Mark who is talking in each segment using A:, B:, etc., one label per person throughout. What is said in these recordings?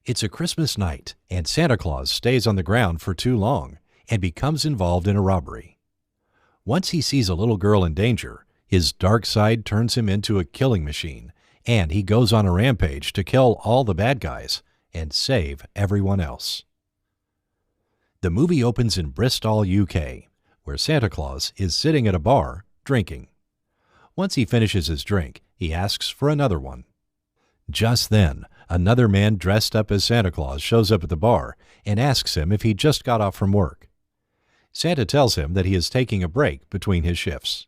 A: It's a Christmas night, and Santa Claus stays on the ground for too long and becomes involved in a robbery. Once he sees a little girl in danger, his dark side turns him into a killing machine, and he goes on a rampage to kill all the bad guys and save everyone else. The movie opens in Bristol, UK, where Santa Claus is sitting at a bar drinking. Once he finishes his drink, he asks for another one. Just then, another man dressed up as Santa Claus shows up at the bar and asks him if he just got off from work. Santa tells him that he is taking a break between his shifts.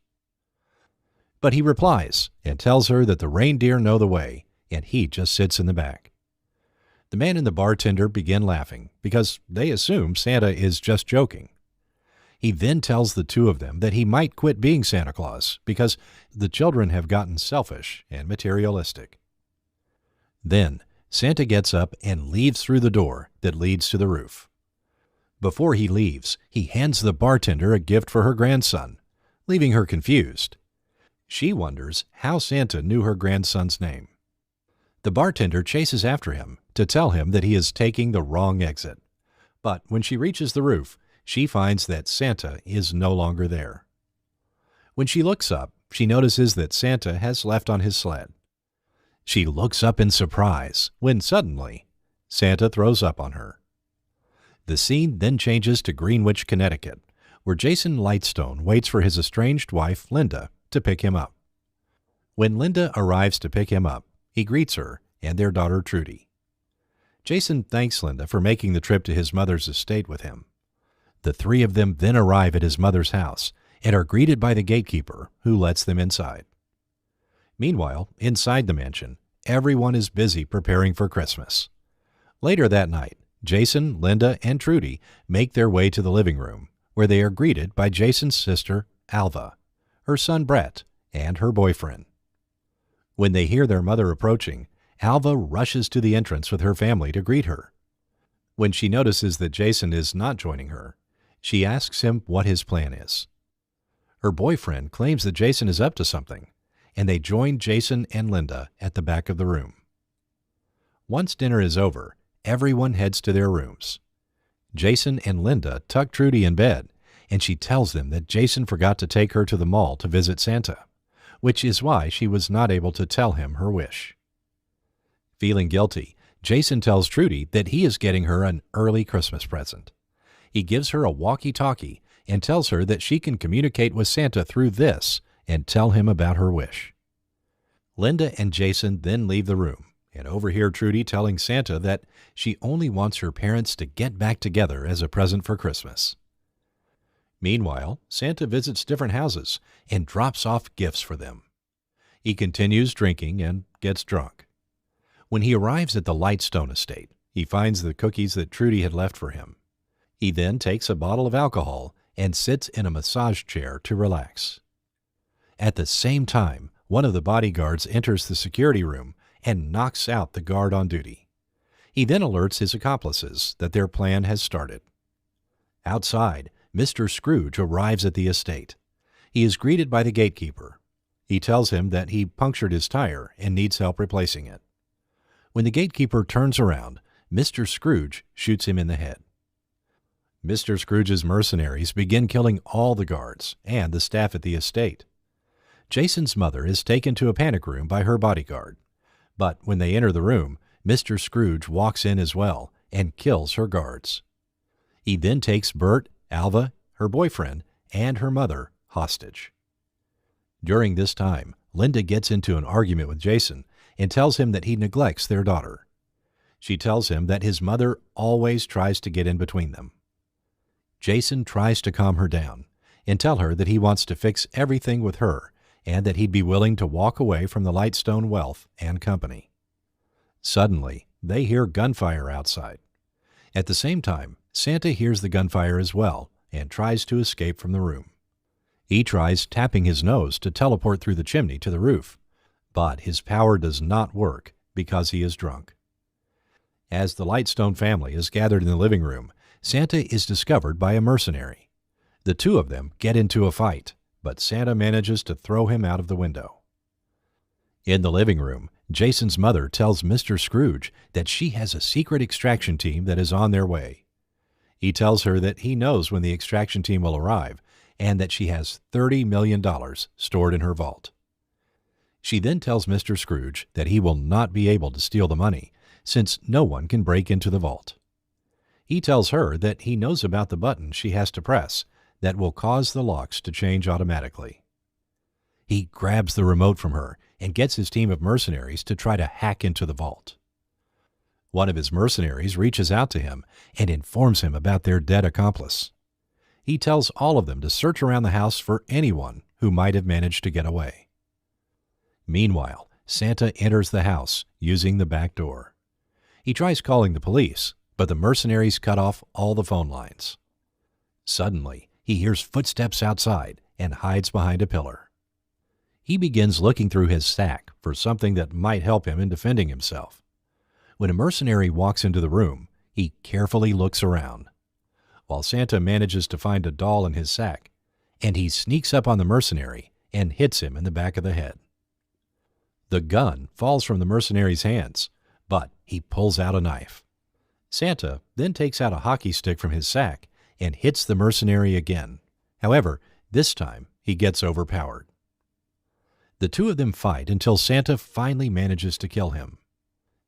A: But he replies and tells her that the reindeer know the way, and he just sits in the back. The man and the bartender begin laughing because they assume Santa is just joking. He then tells the two of them that he might quit being Santa Claus because the children have gotten selfish and materialistic. Then Santa gets up and leaves through the door that leads to the roof. Before he leaves, he hands the bartender a gift for her grandson, leaving her confused. She wonders how Santa knew her grandson's name. The bartender chases after him to tell him that he is taking the wrong exit. But when she reaches the roof, she finds that Santa is no longer there. When she looks up, she notices that Santa has left on his sled. She looks up in surprise when suddenly Santa throws up on her. The scene then changes to Greenwich, Connecticut, where Jason Lightstone waits for his estranged wife, Linda, to pick him up. When Linda arrives to pick him up, he greets her and their daughter Trudy. Jason thanks Linda for making the trip to his mother's estate with him. The three of them then arrive at his mother's house and are greeted by the gatekeeper, who lets them inside. Meanwhile, inside the mansion, everyone is busy preparing for Christmas. Later that night, Jason, Linda, and Trudy make their way to the living room, where they are greeted by Jason's sister, Alva, her son Brett, and her boyfriend. When they hear their mother approaching, Alva rushes to the entrance with her family to greet her. When she notices that Jason is not joining her, she asks him what his plan is. Her boyfriend claims that Jason is up to something, and they join Jason and Linda at the back of the room. Once dinner is over, everyone heads to their rooms. Jason and Linda tuck Trudy in bed, and she tells them that Jason forgot to take her to the mall to visit Santa, which is why she was not able to tell him her wish. Feeling guilty, Jason tells Trudy that he is getting her an early Christmas present. He gives her a walkie-talkie and tells her that she can communicate with Santa through this and tell him about her wish. Linda and Jason then leave the room and overhear Trudy telling Santa that she only wants her parents to get back together as a present for Christmas. Meanwhile, Santa visits different houses and drops off gifts for them. He continues drinking and gets drunk. When he arrives at the Lightstone estate, he finds the cookies that Trudy had left for him. He then takes a bottle of alcohol and sits in a massage chair to relax. At the same time, one of the bodyguards enters the security room and knocks out the guard on duty. He then alerts his accomplices that their plan has started. Outside, Mr. Scrooge arrives at the estate. He is greeted by the gatekeeper. He tells him that he punctured his tire and needs help replacing it. When the gatekeeper turns around, Mr. Scrooge shoots him in the head. Mr. Scrooge's mercenaries begin killing all the guards and the staff at the estate. Jason's mother is taken to a panic room by her bodyguard, but when they enter the room, Mr. Scrooge walks in as well and kills her guards. He then takes Bert, Alva, her boyfriend, and her mother hostage. During this time, Linda gets into an argument with Jason and tells him that he neglects their daughter. She tells him that his mother always tries to get in between them. Jason tries to calm her down and tell her that he wants to fix everything with her and that he'd be willing to walk away from the Lightstone wealth and company. Suddenly, they hear gunfire outside. At the same time, Santa hears the gunfire as well and tries to escape from the room. He tries tapping his nose to teleport through the chimney to the roof, but his power does not work because he is drunk. As the Lightstone family is gathered in the living room, Santa is discovered by a mercenary. The two of them get into a fight, but Santa manages to throw him out of the window. In the living room, Jason's mother tells Mr. Scrooge that she has a secret extraction team that is on their way. He tells her that he knows when the extraction team will arrive and that she has $30 million stored in her vault. She then tells Mr. Scrooge that he will not be able to steal the money since no one can break into the vault. He tells her that he knows about the button she has to press that will cause the locks to change automatically. He grabs the remote from her and gets his team of mercenaries to try to hack into the vault. One of his mercenaries reaches out to him and informs him about their dead accomplice. He tells all of them to search around the house for anyone who might have managed to get away. Meanwhile, Santa enters the house using the back door. He tries calling the police, but the mercenaries cut off all the phone lines. Suddenly, he hears footsteps outside and hides behind a pillar. He begins looking through his sack for something that might help him in defending himself. When a mercenary walks into the room, he carefully looks around, while Santa manages to find a doll in his sack, and he sneaks up on the mercenary and hits him in the back of the head. The gun falls from the mercenary's hands, but he pulls out a knife. Santa then takes out a hockey stick from his sack and hits the mercenary again. However, this time he gets overpowered. The two of them fight until Santa finally manages to kill him.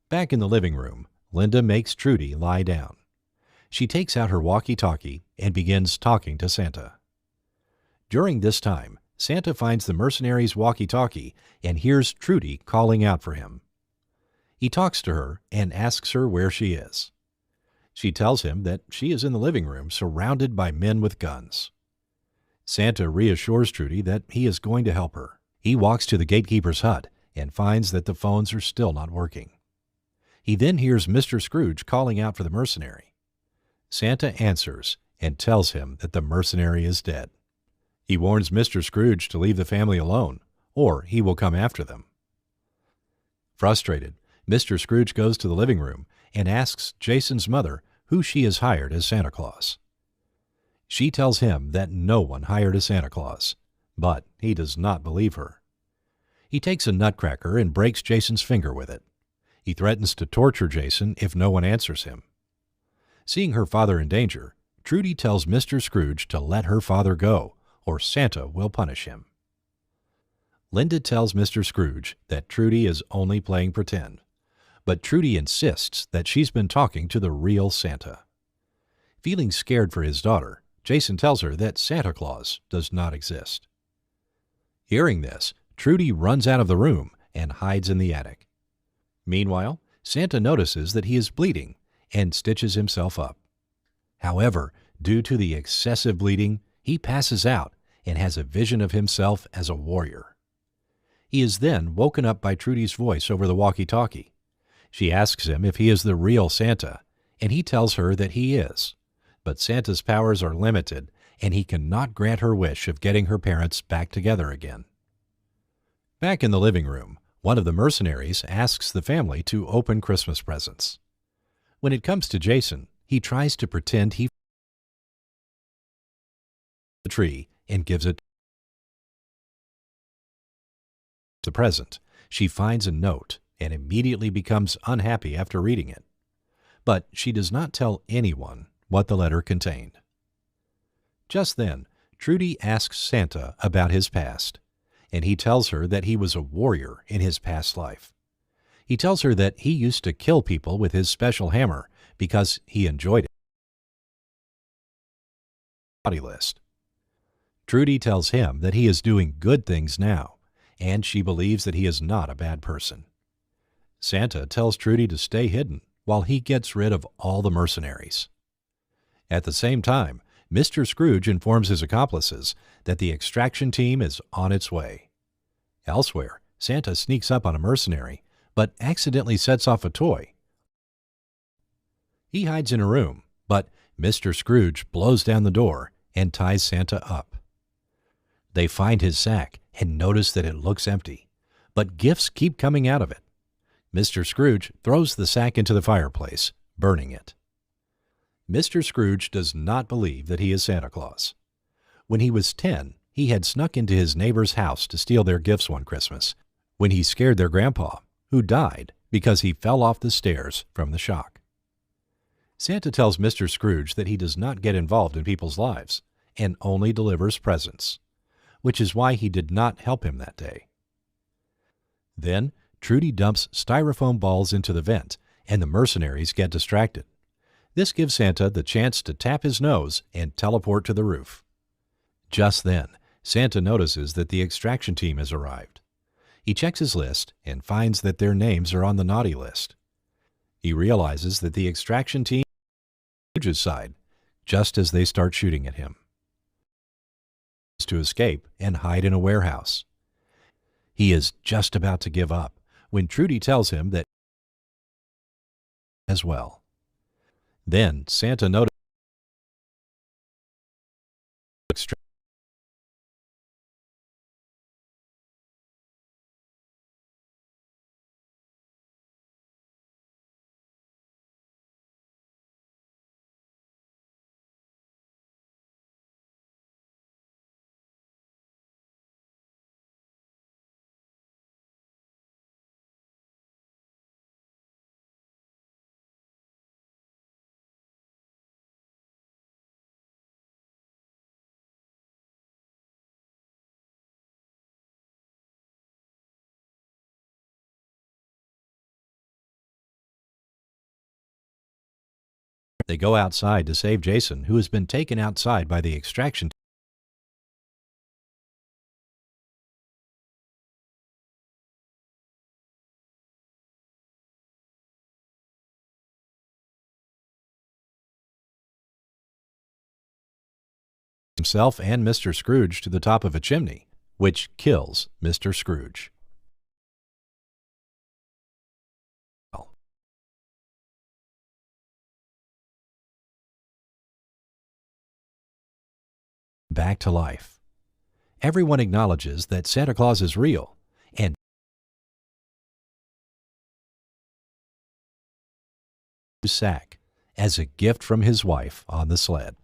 A: Back in the living room, Linda makes Trudy lie down. She takes out her walkie-talkie and begins talking to Santa. During this time, Santa finds the mercenary's walkie-talkie and hears Trudy calling out for him. He talks to her and asks her where she is. She tells him that she is in the living room surrounded by men with guns. Santa reassures Trudy that he is going to help her. He walks to the gatekeeper's hut and finds that the phones are still not working. He then hears Mr. Scrooge calling out for the mercenary. Santa answers and tells him that the mercenary is dead. He warns Mr. Scrooge to leave the family alone, or he will come after them. Frustrated, Mr. Scrooge goes to the living room and asks Jason's mother who she has hired as Santa Claus. She tells him that no one hired a Santa Claus, but he does not believe her. He takes a nutcracker and breaks Jason's finger with it. He threatens to torture Jason if no one answers him. Seeing her father in danger, Trudy tells Mr. Scrooge to let her father go, or Santa will punish him. Linda tells Mr. Scrooge that Trudy is only playing pretend, but Trudy insists that she's been talking to the real Santa. Feeling scared for his daughter, Jason tells her that Santa Claus does not exist. Hearing this, Trudy runs out of the room and hides in the attic. Meanwhile, Santa notices that he is bleeding and stitches himself up. However, due to the excessive bleeding, he passes out and has a vision of himself as a warrior. He is then woken up by Trudy's voice over the walkie-talkie. She asks him if he is the real Santa, and he tells her that he is. But Santa's powers are limited, and he cannot grant her wish of getting her parents back together again. Back in the living room, one of the mercenaries asks the family to open Christmas presents. When it comes to Jason, he tries to pretend he the tree and gives it the present. She finds a note and immediately becomes unhappy after reading it. But she does not tell anyone what the letter contained. Just then, Trudy asks Santa about his past, and he tells her that he was a warrior in his past life. He tells her that he used to kill people with his special hammer because he enjoyed it. Body list. Trudy tells him that he is doing good things now, and she believes that he is not a bad person. Santa tells Trudy to stay hidden while he gets rid of all the mercenaries. At the same time, Mr. Scrooge informs his accomplices that the extraction team is on its way. Elsewhere, Santa sneaks up on a mercenary, but accidentally sets off a toy. He hides in a room, but Mr. Scrooge blows down the door and ties Santa up. They find his sack and notice that it looks empty, but gifts keep coming out of it. Mr. Scrooge throws the sack into the fireplace, burning it. Mr. Scrooge does not believe that he is Santa Claus. When he was 10, he had snuck into his neighbor's house to steal their gifts one Christmas. When he scared their grandpa, who died because he fell off the stairs from the shock. Santa tells Mr. Scrooge that he does not get involved in people's lives and only delivers presents, which is why he did not help him that day. Then Trudy dumps styrofoam balls into the vent, and the mercenaries get distracted. This gives Santa the chance to tap his nose and teleport to the roof. Just then, Santa notices that the extraction team has arrived. He checks his list and finds that their names are on the naughty list. He realizes that the extraction team is on Scrooge's side, just as they start shooting at him. He tries to escape and hide in a warehouse. He is just about to give up when Trudy tells him that as well. Then Santa notices they go outside to save Jason, who has been taken outside by the extraction team. Himself and Mr. Scrooge to the top of a chimney, which kills Mr. Scrooge. Back to life. Everyone acknowledges that Santa Claus is real and sack as a gift from his wife on the sled.